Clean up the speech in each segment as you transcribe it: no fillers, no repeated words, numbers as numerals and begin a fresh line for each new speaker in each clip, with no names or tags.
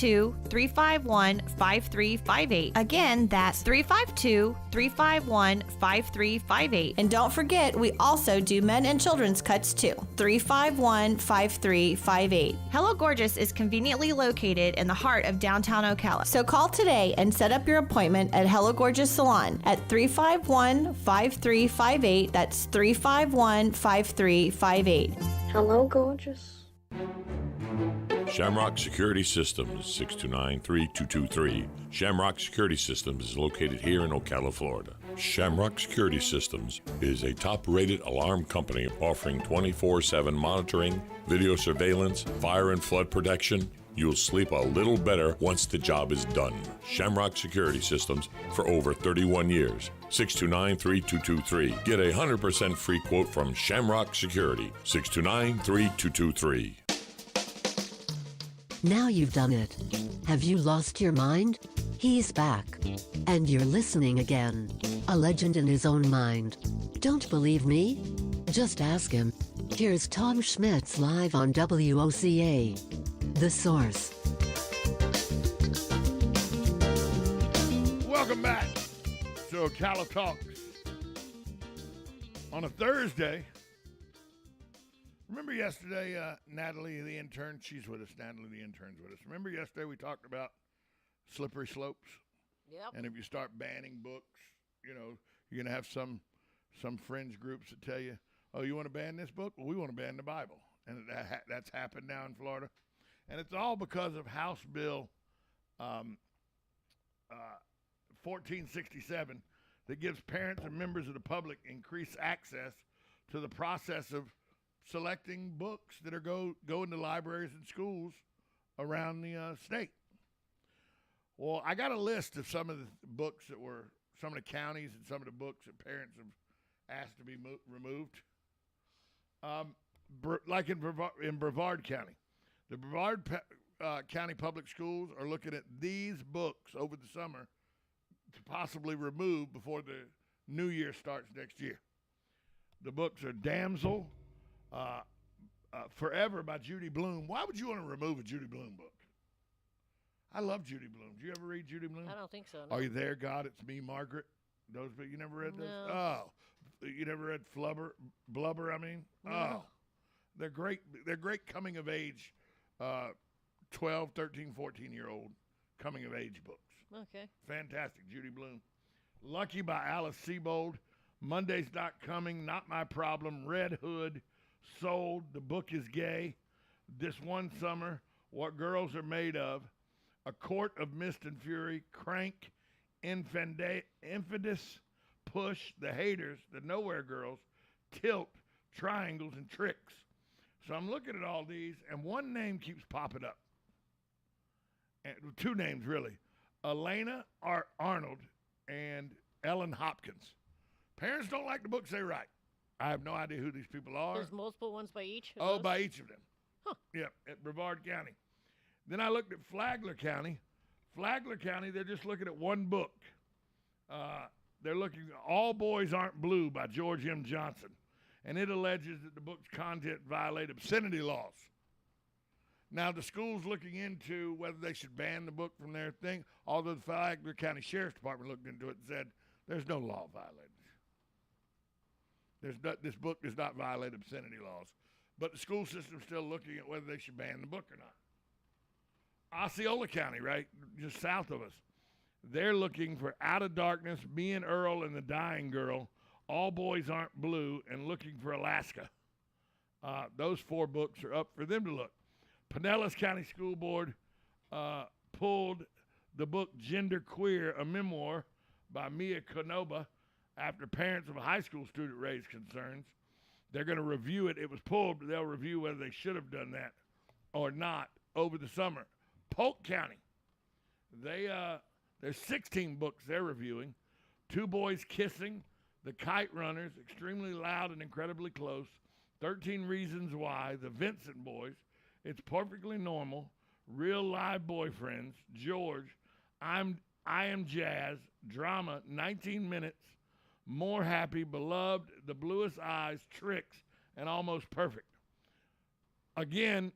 352-351-5358. Again, that's 352-351-5358.
And don't forget, we also do men and children's cuts too. 351-5358.
Hello Gorgeous is conveniently located in the heart of downtown Ocala.
So call today and set up your appointment at Hello Gorgeous Salon at 351-5358. That's 351-5358.
Hello, gorgeous.
Shamrock Security Systems, 629-3223. Shamrock Security Systems is located here in Ocala, Florida. Shamrock Security Systems is a top-rated alarm company offering 24/7 monitoring, video surveillance, fire and flood protection. You'll sleep a little better once the job is done. Shamrock Security Systems for over 31 years. 629-3223. Get a 100% free quote from Shamrock Security. 629-3223.
Now you've done it. Have you lost your mind? He's back. And you're listening again. A legend in his own mind. Don't believe me? Just ask him. Here's Tom Schmitz live on WOCA. The Source.
Welcome back to Ocala Talks on a Thursday. Remember yesterday, Natalie, the intern, she's with us. Natalie, the intern's with us. Remember yesterday we talked about slippery slopes?
Yep.
And if you start banning books, you know, you're going to have some fringe groups that tell you, oh, you want to ban this book? Well, we want to ban the Bible. And that's happened now in Florida. And it's all because of House Bill 1467 that gives parents and members of the public increased access to the process of selecting books that are go into libraries and schools around the state. Well, I got a list of some of the books that were, some of the counties and some of the books that parents have asked to be removed. Like in Brevard County. The Brevard County Public Schools are looking at these books over the summer to possibly remove before the new year starts next year. The books are Damsel, Forever by Judy Blume. Why would you want to remove a Judy Blume book? I love Judy Blume. Do you ever read Judy Blume?
I don't think so. No.
Are You There, God? It's Me, Margaret. Those, but you never read those?
No.
Oh, you never read Blubber? I mean,
No.
oh, they're great. They're great coming of age, 12, 13, 14-year-old coming of age books.
Okay.
Fantastic, Judy Blume. Lucky by Alice Sebold. Monday's Not Coming, Not My Problem, Red Hood, Sold, The Book is Gay, This One Summer, What Girls Are Made Of, A Court of Mist and Fury, Crank, Infidus, Push, The Haters, The Nowhere Girls, Tilt, Triangles, and Tricks. So I'm looking at all these, and one name keeps popping up. And two names, really. Elena Arnold and Ellen Hopkins. Parents don't like the books they write. I have no idea who these people are.
There's multiple ones by each?
Oh, by each of them.
Huh.
Yeah, at Brevard County. Then I looked at Flagler County. Flagler County, they're just looking at one book. They're looking at All Boys Aren't Blue by George M. Johnson. And it alleges that the book's content violate obscenity laws. Now, the school's looking into whether they should ban the book from their thing, although the Flagler County Sheriff's Department looked into it and said there's no law violated. This book does not violate obscenity laws. But the school system's still looking at whether they should ban the book or not. Osceola County, right, just south of us, they're looking for Out of Darkness, Me and Earl and the Dying Girl, All Boys Aren't Blue, and Looking for Alaska. Those four books are up for them to look. Pinellas County School Board pulled the book Gender Queer, a memoir by Mia Konoba, after parents of a high school student raised concerns. They're going to review it. It was pulled, but they'll review whether they should have done that or not over the summer. Polk County, there's 16 books they're reviewing. Two Boys Kissing, The Kite Runners, Extremely Loud and Incredibly Close, 13 Reasons Why, The Vincent Boys, It's Perfectly Normal, Real Live Boyfriends, George, I Am Jazz, Drama, 19 Minutes, More Happy, Beloved, The Bluest Eyes, Tricks, and Almost Perfect. Again,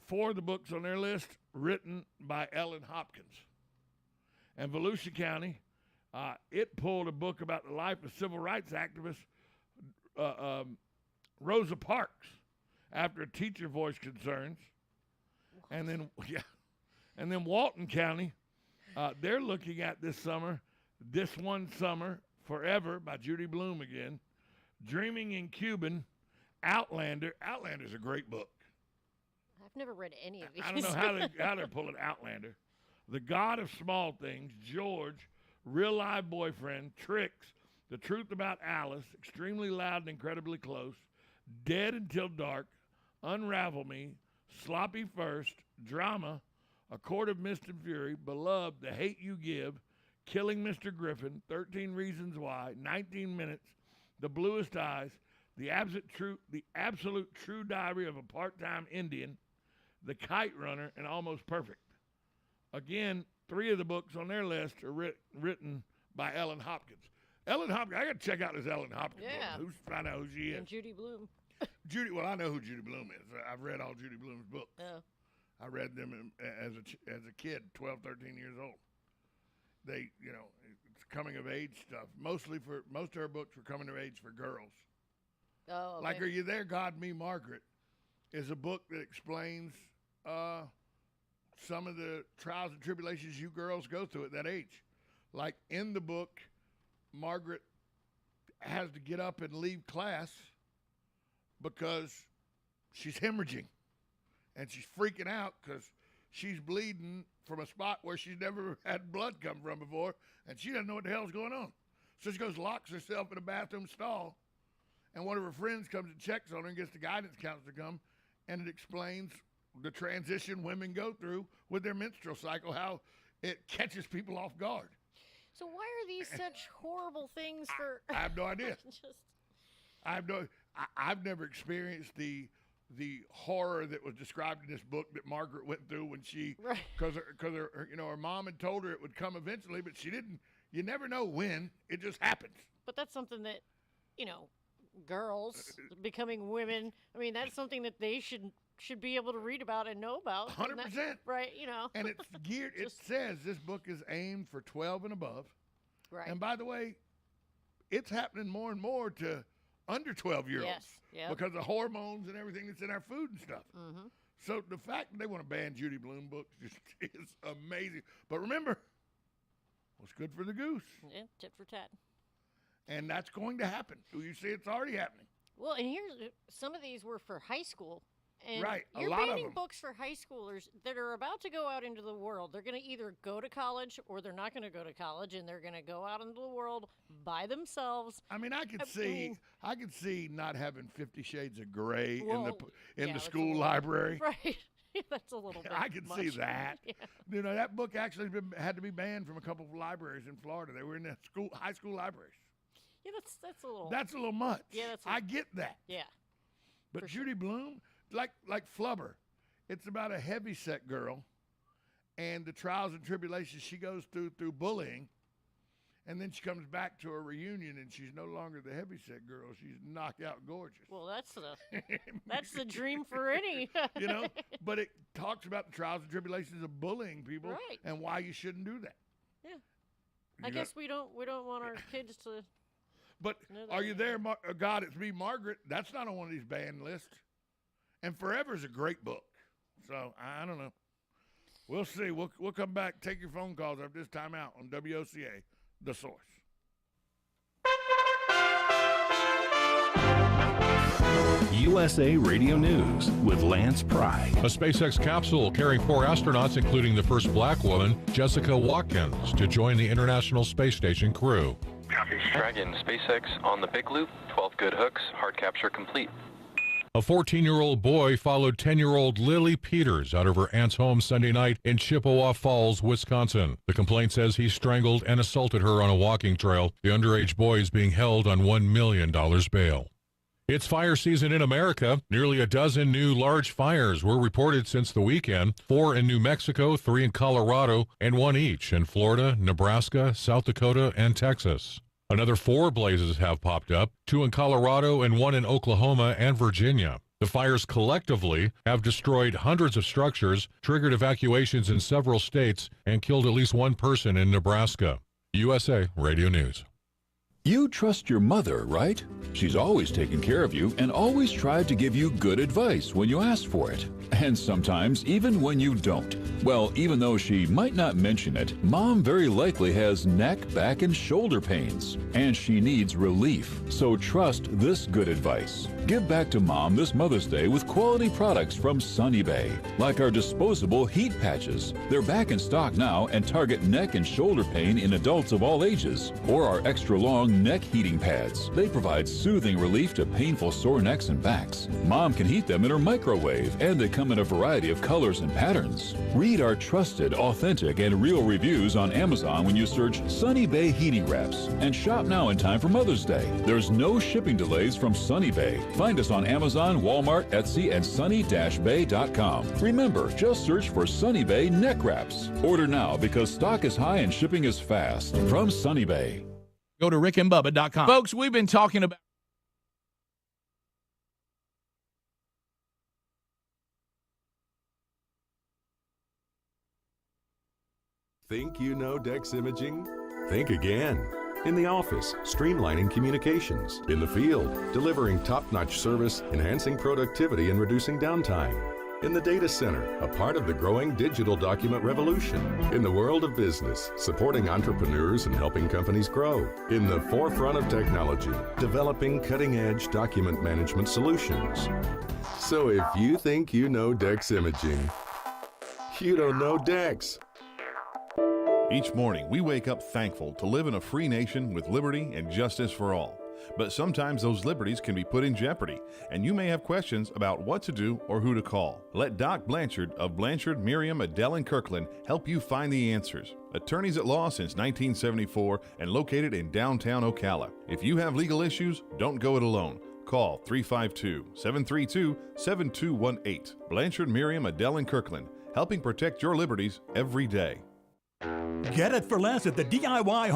four of the books on their list written by Ellen Hopkins. And Volusia County, it pulled a book about the life of civil rights activist Rosa Parks after a teacher voiced concerns. And then Walton County, they're looking at this summer, This One Summer Forever by Judy Blume again, Dreaming in Cuban, Outlander. Outlander's a great book.
I've never read any of these.
I don't know how they're pulling Outlander. The God of Small Things, George, Real Live Boyfriend, Tricks, The Truth About Alice, Extremely Loud and Incredibly Close, Dead Until Dark, Unravel Me, Sloppy First, Drama, A Court of Mist and Fury, Beloved, The Hate You Give, Killing Mr. Griffin, 13 Reasons Why, 19 Minutes, The Bluest Eyes, The Absolute True Diary of a Part-Time Indian, The Kite Runner, and Almost Perfect. Again, 3 of the books on their list are written by Ellen Hopkins. Ellen Hopkins, I got to check out this Ellen Hopkins book. Find out who she is.
And Judy Blume.
Well, I know who Judy Blume is. I've read all Judy Blume's books.
Oh.
I read them as a kid, 12, 13 years old. They, it's coming of age stuff. Most of her books were coming of age for girls.
Oh, okay.
Like Are You There, God, Me, Margaret is a book that explains some of the trials and tribulations you girls go through at that age. Like in the book, Margaret has to get up and leave class because she's hemorrhaging. And she's freaking out because she's bleeding from a spot where she's never had blood come from before, and she doesn't know what the hell's going on. So she goes, locks herself in a bathroom stall, and one of her friends comes and checks on her and gets the guidance counselor to come, and it explains the transition women go through with their menstrual cycle, how it catches people off guard.
So why are these such horrible things for...
I have no idea. I've never experienced the horror that was described in this book that Margaret went through when she, because her mom had told her it would come eventually, but she didn't. You never know when. It just happens.
But that's something that, girls becoming women. I mean, that's something that they should be able to read about and know about.
100%.
Right.
And it's geared. It says this book is aimed for 12 and above.
Right.
And by the way, it's happening more and more to under 12-year-olds.
Yes. Yep.
Because of hormones and everything that's in our food and stuff.
Mm-hmm.
So the fact that they want to ban Judy Blume books just is amazing. But remember, what's good for the goose?
Yeah, tit for tat.
And that's going to happen. You see, it's already happening.
Well, and here's some of these were for high school. And
right,
you're
a lot of
banning
them.
books for high schoolers that are about to go out into the world. They're going to either go to college or they're not going to go to college, and they're going to go out into the world by themselves.
I mean, I could see not having 50 Shades of Grey in the
that's
school library.
Right. That's a little bit
I could
much.
see that.
Yeah.
That book actually had to be banned from a couple of libraries in Florida. They were in the high school libraries.
Yeah, that's a little.
That's a little much.
Yeah,
I get that.
Yeah.
But Judy Blume, like Flubber, it's about a heavyset girl and the trials and tribulations she goes through bullying, and then she comes back to a reunion and she's no longer the heavyset girl. She's knockout gorgeous.
Well, that's the dream for any.
But it talks about the trials and tribulations of bullying people and why you shouldn't do that.
Yeah. I guess we don't want our kids to.
But Are You There, God, It's Me, Margaret? That's not on one of these banned lists. And Forever's a great book. So, I don't know. We'll see. We'll come back, take your phone calls after this time out on WOCA, The Source.
USA Radio News with Lance Pry.
A SpaceX capsule carrying 4 astronauts, including the first black woman, Jessica Watkins, to join the International Space Station crew.
Dragon SpaceX on the big loop, 12 good hooks, hard capture complete.
A 14-year-old boy followed 10-year-old Lily Peters out of her aunt's home Sunday night in Chippewa Falls, Wisconsin. The complaint says he strangled and assaulted her on a walking trail. The underage boy is being held on $1 million bail. It's fire season in America. Nearly a dozen new large fires were reported since the weekend. 4 in New Mexico, 3 in Colorado, and 1 each in Florida, Nebraska, South Dakota, and Texas. Another 4 blazes have popped up, 2 in Colorado and 1 in Oklahoma and Virginia.
The fires collectively have destroyed hundreds of structures, triggered evacuations in several states, and killed at least one person in Nebraska. USA Radio News.
You trust your mother, right? She's always taken care of you and always tried to give you good advice when you ask for it. And sometimes even when you don't. Well, even though she might not mention it, Mom very likely has neck, back, and shoulder pains. And she needs relief. So trust this good advice. Give back to Mom this Mother's Day with quality products from Sunny Bay, like our disposable heat patches. They're back in stock now and target neck and shoulder pain in adults of all ages. Or our extra long neck heating pads. They provide soothing relief to painful sore necks and backs. Mom can heat them in her microwave, and they come in a variety of colors and patterns. Read our trusted, authentic, and real reviews on Amazon when you search Sunny Bay Heating Wraps, and shop now in time for Mother's Day. There's no shipping delays from Sunny Bay. Find us on Amazon, Walmart, Etsy, and sunny-bay.com. Remember, just search for Sunny Bay Neck Wraps. Order now because stock is high and shipping is fast. From Sunny Bay.
Go to rickandbubba.com. Folks, we've been talking about
Think you know Dex Imaging? Think again. In the office, streamlining communications. In the field, delivering top-notch service, enhancing productivity and reducing downtime. In the data center, a part of the growing digital document revolution. In the world of business, supporting entrepreneurs and helping companies grow. In the forefront of technology, developing cutting-edge document management solutions. So if you think you know Dex Imaging, you don't know Dex.
Each morning, we wake up thankful to live in a free nation with liberty and justice for all. But sometimes those liberties can be put in jeopardy, and you may have questions about what to do or who to call. Let Doc Blanchard of Blanchard, Miriam, Adele, and Kirkland help you find the answers. Attorneys at law since 1974 and located in downtown Ocala. If you have legal issues, don't go it alone. Call 352-732-7218. Blanchard, Miriam, Adele, and Kirkland, helping protect your liberties every day.
Get it for less at the DIY